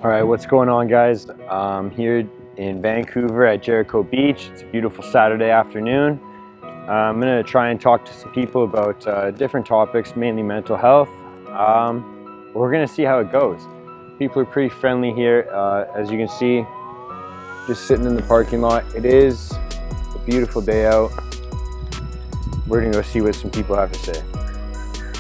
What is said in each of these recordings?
All right, what's going on, guys? I'm here in Vancouver at Jericho Beach. It's a beautiful Saturday afternoon. I'm gonna try and talk to some people about different topics, mainly mental health. We're gonna see how it goes. People are pretty friendly here, as you can see, just sitting in the parking lot. It is a beautiful day out. We're gonna go see what some people have to say.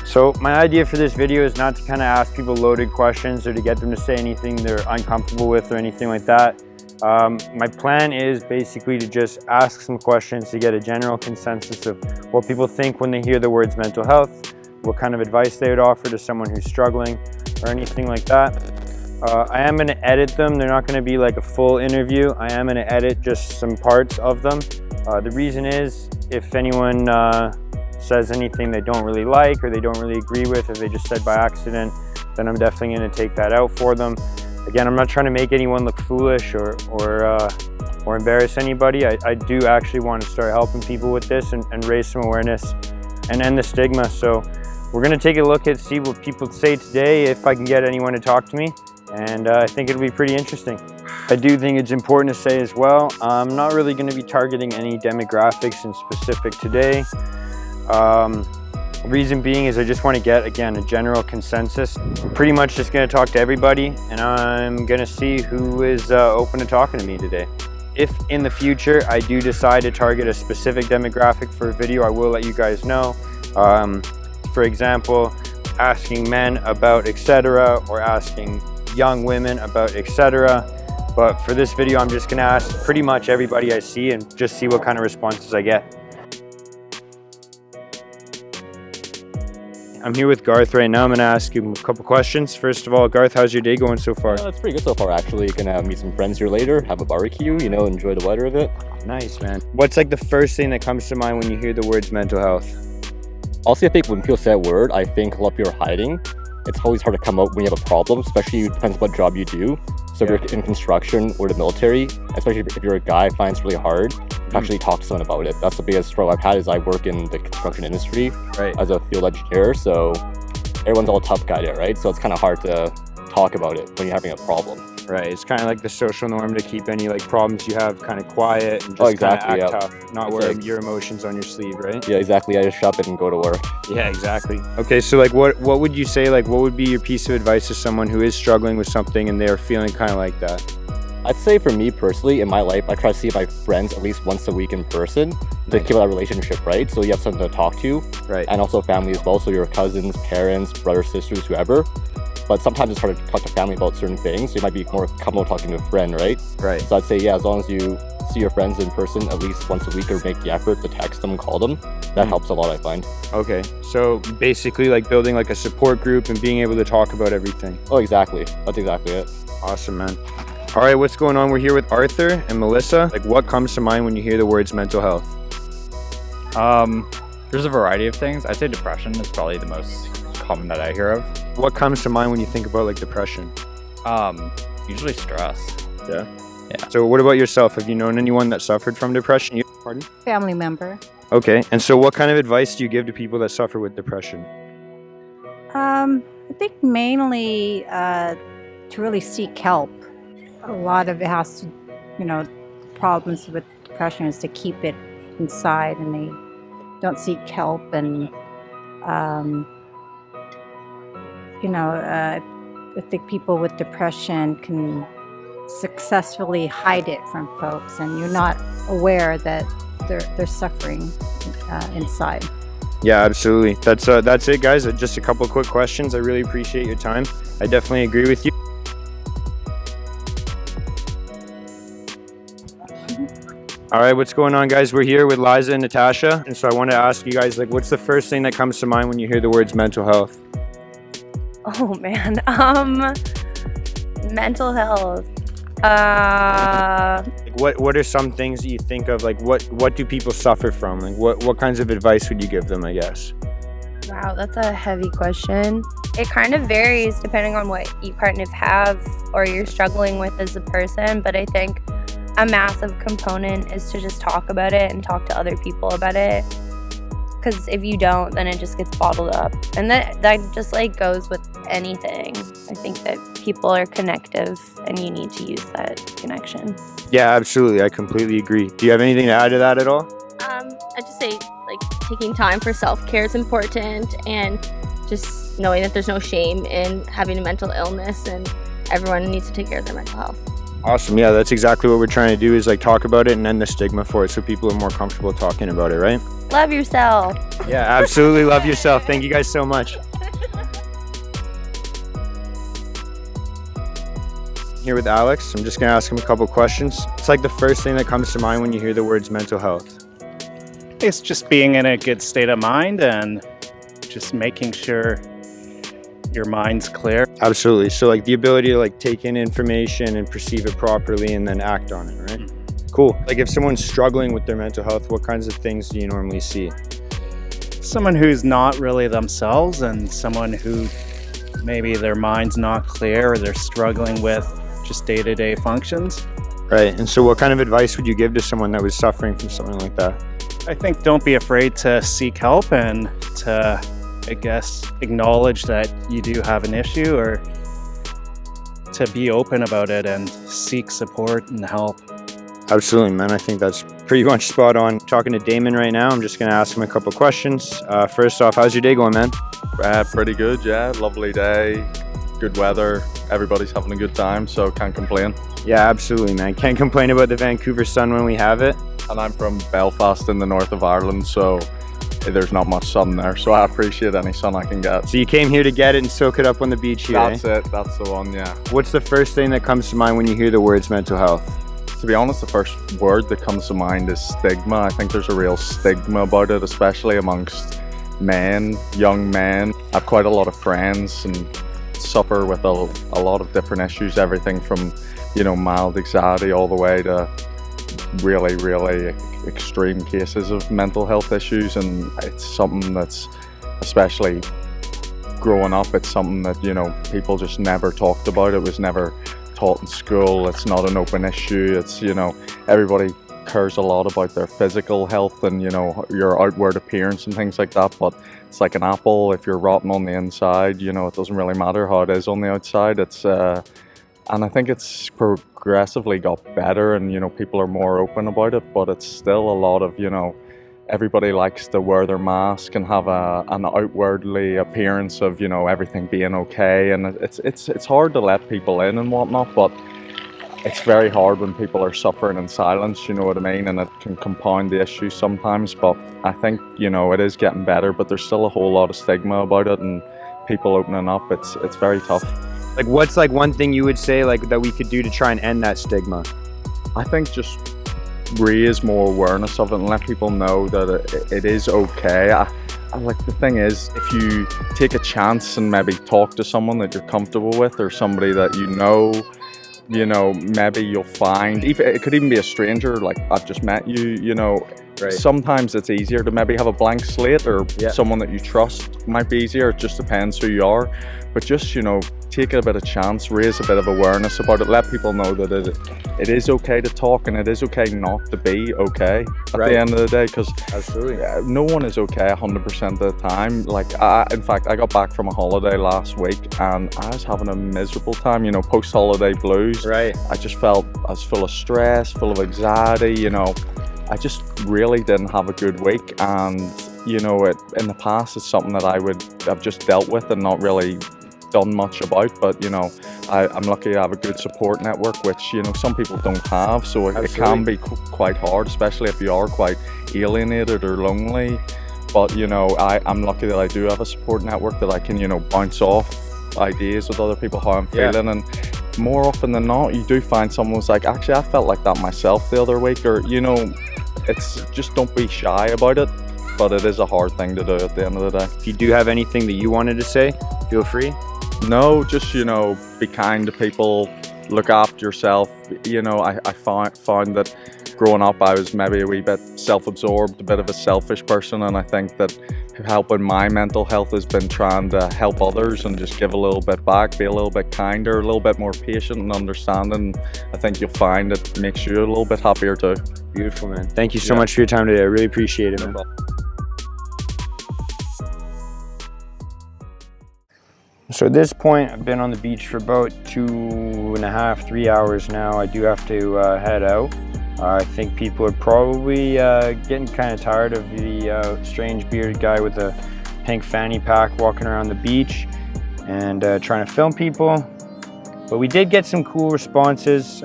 So my idea for this video is not to kind of ask people loaded questions or to get them to say anything they're uncomfortable with or anything like that. My plan is basically to just ask some questions to get a general consensus of what people think when they hear the words mental health, what kind of advice they would offer to someone who's struggling or anything like that. I am going to edit them. They're not going to be like a full interview. I am going to edit just some parts of them. The reason is if anyone says anything they don't really like or they don't really agree with, or they just said by accident, then I'm definitely going to take that out for them. Again, I'm not trying to make anyone look foolish or embarrass anybody. I do actually want to start helping people with this and raise some awareness and end the stigma. So we're going to take a look at see what people say today, if I can get anyone to talk to me, and I think it'll be pretty interesting. I do think it's important to say as well, I'm not really going to be targeting any demographics in specific today. Reason being is I just want to get, again, a general consensus. I'm pretty much just going to talk to everybody, and I'm going to see who is open to talking to me today. If in the future I do decide to target a specific demographic for a video, I will let you guys know. For example, asking men about etc., or asking young women about etc. But for this video, I'm just going to ask pretty much everybody I see and just see what kind of responses I get. I'm here with Garth right now. I'm gonna ask him a couple questions. First of all, Garth, how's your day going so far? It's pretty good so far, actually. Gonna meet some friends here later, have a barbecue, you know, enjoy the weather of it. Nice, man. What's like the first thing that comes to mind when you hear the words mental health? Also, I think when people say that word, I think a lot of people are hiding. It's always hard to come out when you have a problem, especially depends what job you do. So if you're in construction or the military, especially if you're a guy, I find it's really hard to actually talk to someone about it. That's the biggest struggle I've had is I work in the construction industry as a field engineer, so everyone's all tough guy there, right? So it's kind of hard to talk about it when you're having a problem. Right, it's kind of like the social norm to keep any like problems you have kind of quiet and just kind of act tough, not wear your emotions on your sleeve, right? Yeah, exactly. I just shop it and go to work. Yeah, exactly. Okay, so like what would you say, like what would be your piece of advice to someone who is struggling with something and they're feeling kind of like that? I'd say for me personally, in my life, I try to see my friends at least once a week in person to keep that relationship, right? So you have something to talk to, right? And also family as well, so your cousins, parents, brothers, sisters, whoever. But sometimes it's hard to talk to family about certain things. You might be more comfortable talking to a friend, right? Right. So I'd say, yeah, as long as you see your friends in person at least once a week or make the effort to text them and call them, that helps a lot, I find. Okay, so basically like building like a support group and being able to talk about everything. Oh, exactly. That's exactly it. Awesome, man. All right, what's going on? We're here with Arthur and Melissa. Like, what comes to mind when you hear the words mental health? There's a variety of things. I'd say depression is probably the most common that I hear of. What comes to mind when you think about like depression? Usually stress. Yeah? Yeah. So what about yourself? Have you known anyone that suffered from depression? Pardon? Family member. Okay, and so what kind of advice do you give to people that suffer with depression? I think mainly to really seek help. A lot of it has to, you know, problems with depression is to keep it inside and they don't seek help, and I think people with depression can successfully hide it from folks, and you're not aware that they're suffering inside. Yeah, absolutely. That's it, guys. Just a couple quick questions. I really appreciate your time. I definitely agree with you. All right, what's going on, guys? We're here with Liza and Natasha, and so I want to ask you guys, like, what's the first thing that comes to mind when you hear the words mental health? Oh man, mental health. What are some things that you think of? Like, what do people suffer from? Like, what kinds of advice would you give them, I guess? Wow, that's a heavy question. It kind of varies depending on what you kind of have or you're struggling with as a person, but I think a massive component is to just talk about it and talk to other people about it. Because if you don't, then it just gets bottled up. And that just like goes with anything. I think that people are connective and you need to use that connection. Yeah, absolutely. I completely agree. Do you have anything to add to that at all? I just say like taking time for self-care is important, and just knowing that there's no shame in having a mental illness, and everyone needs to take care of their mental health. Awesome. Yeah, that's exactly what we're trying to do, is like talk about it and end the stigma for it so people are more comfortable talking about it, right? Love yourself. Yeah, absolutely. Love yourself. Thank you guys so much. Here with Alex. I'm just going to ask him a couple questions. It's like the first thing that comes to mind when you hear the words mental health. It's just being in a good state of mind and just making sure your mind's clear. Absolutely. So like the ability to like take in information and perceive it properly and then act on it, right? Cool. Like if someone's struggling with their mental health, what kinds of things do you normally see? Someone who's not really themselves, and someone who maybe their mind's not clear, or they're struggling with just day-to-day functions. Right. And so what kind of advice would you give to someone that was suffering from something like that? I think don't be afraid to seek help and to, I guess, acknowledge that you do have an issue, or to be open about it and seek support and help. Absolutely, man. I think that's pretty much spot on. Talking to Damon right now. I'm just going to ask him a couple questions. First off, how's your day going, man? Pretty good, yeah. Lovely day, good weather. Everybody's having a good time, so can't complain. Yeah, absolutely, man. Can't complain about the Vancouver sun when we have it. And I'm from Belfast in the north of Ireland, so there's not much sun there, so I appreciate any sun I can get. So you came here to get it and soak it up on the beach here, That's it, that's the one, yeah. What's the first thing that comes to mind when you hear the words mental health? To be honest, the first word that comes to mind is stigma. I think there's a real stigma about it, especially amongst men, young men. I have quite a lot of friends and suffer with a lot of different issues, everything from, you know, mild anxiety all the way to really, really extreme cases of mental health issues. And it's something that's, especially growing up, it's something that, you know, people just never talked about. It was never taught in school. It's not an open issue. It's, you know, everybody cares a lot about their physical health and, you know, your outward appearance and things like that, but it's like an apple. If you're rotten on the inside, you know, it doesn't really matter how it is on the outside. It's and I think it's progressively got better, and, you know, people are more open about it, but it's still a lot of, you know, everybody likes to wear their mask and have an outwardly appearance of, you know, everything being okay, and it's hard to let people in and whatnot, but it's very hard when people are suffering in silence, you know what I mean, and it can compound the issue sometimes. But I think, you know, it is getting better, but there's still a whole lot of stigma about it, and people opening up, it's very tough. Like what's like one thing you would say like that we could do to try and end that stigma? I think just raise more awareness of it and let people know that it is okay. I like, the thing is, if you take a chance and maybe talk to someone that you're comfortable with, or somebody that you know, maybe you'll find, even it could even be a stranger, like I've just met you, you know, right. Sometimes it's easier to maybe have a blank slate, or someone that you trust might be easier. It just depends who you are. But just, you know, take a bit of chance, raise a bit of awareness about it, let people know that it is okay to talk, and it is okay not to be okay at the end of the day, because absolutely, no one is okay 100% of the time. Like, in fact, I got back from a holiday last week and I was having a miserable time, you know, post-holiday blues. Right. I just felt I was full of stress, full of anxiety, you know. I just really didn't have a good week, and, you know, in the past it's something that I've just dealt with and not really done much about, but, you know, I'm lucky to have a good support network, which, you know, some people don't have, so it can be quite hard, especially if you are quite alienated or lonely. But, you know, I'm lucky that I do have a support network that I can, you know, bounce off ideas with other people, how I'm feeling, and more often than not you do find someone who's like, actually I felt like that myself the other week, or, you know, it's just, don't be shy about it, but it is a hard thing to do at the end of the day. If you do have anything that you wanted to say, feel free. No, just, you know, be kind to people, look after yourself. You know, I found that growing up I was maybe a wee bit self-absorbed, a bit of a selfish person, and I think that helping my mental health has been trying to help others and just give a little bit back, be a little bit kinder, a little bit more patient and understanding. I think you'll find it makes you a little bit happier too. Beautiful, man. Thank you so much for your time today. I really appreciate it, man. So at this point, I've been on the beach for about 2.5, 3 hours now. I do have to head out. I think people are probably getting kind of tired of the strange bearded guy with a pink fanny pack walking around the beach and trying to film people. But we did get some cool responses.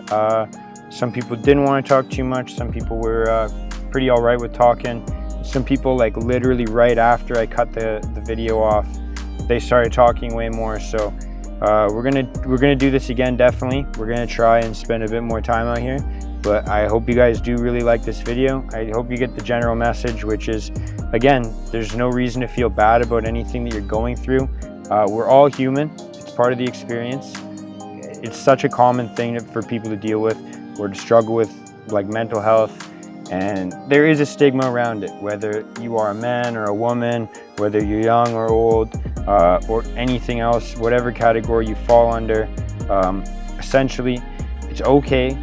Some people didn't want to talk too much. Some people were pretty all right with talking. Some people, like literally right after I cut the video off, they started talking way more. So we're gonna do this again, definitely. We're gonna try and spend a bit more time out here. But I hope you guys do really like this video. I hope you get the general message, which is, again, there's no reason to feel bad about anything that you're going through. We're all human. It's part of the experience. It's such a common thing for people to deal with or to struggle with, like mental health. And there is a stigma around it, whether you are a man or a woman, whether you're young or old, or anything else, whatever category you fall under. Essentially, it's okay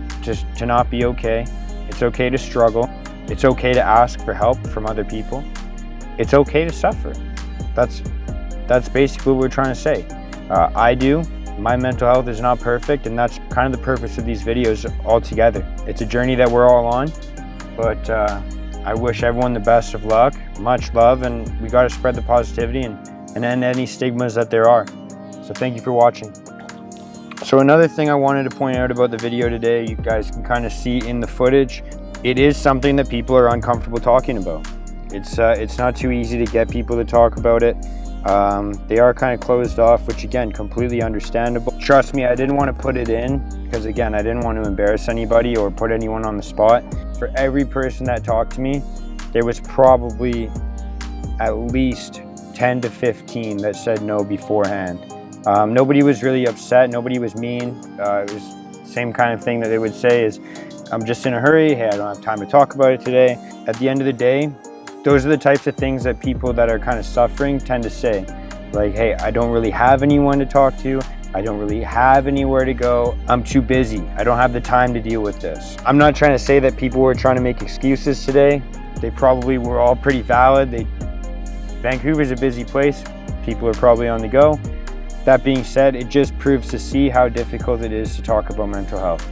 to not be okay. It's okay to struggle. It's okay to ask for help from other people. It's okay to suffer. That's basically what we're trying to say. My mental health is not perfect, and that's kind of the purpose of these videos altogether. It's a journey that we're all on, but I wish everyone the best of luck, much love, and we got to spread the positivity and end any stigmas that there are. So thank you for watching. So another thing I wanted to point out about the video today, you guys can kind of see in the footage, it is something that people are uncomfortable talking about. It's not too easy to get people to talk about it. They are kind of closed off, which again, completely understandable. Trust me, I didn't want to put it in because again, I didn't want to embarrass anybody or put anyone on the spot. For every person that talked to me, there was probably at least 10 to 15 that said no beforehand. Nobody was really upset, nobody was mean. It was the same kind of thing that they would say is, I'm just in a hurry, hey, I don't have time to talk about it today. At the end of the day, those are the types of things that people that are kind of suffering tend to say. Like, hey, I don't really have anyone to talk to. I don't really have anywhere to go. I'm too busy. I don't have the time to deal with this. I'm not trying to say that people were trying to make excuses today. They probably were all pretty valid. Vancouver's a busy place. People are probably on the go. That being said, it just proves to see how difficult it is to talk about mental health.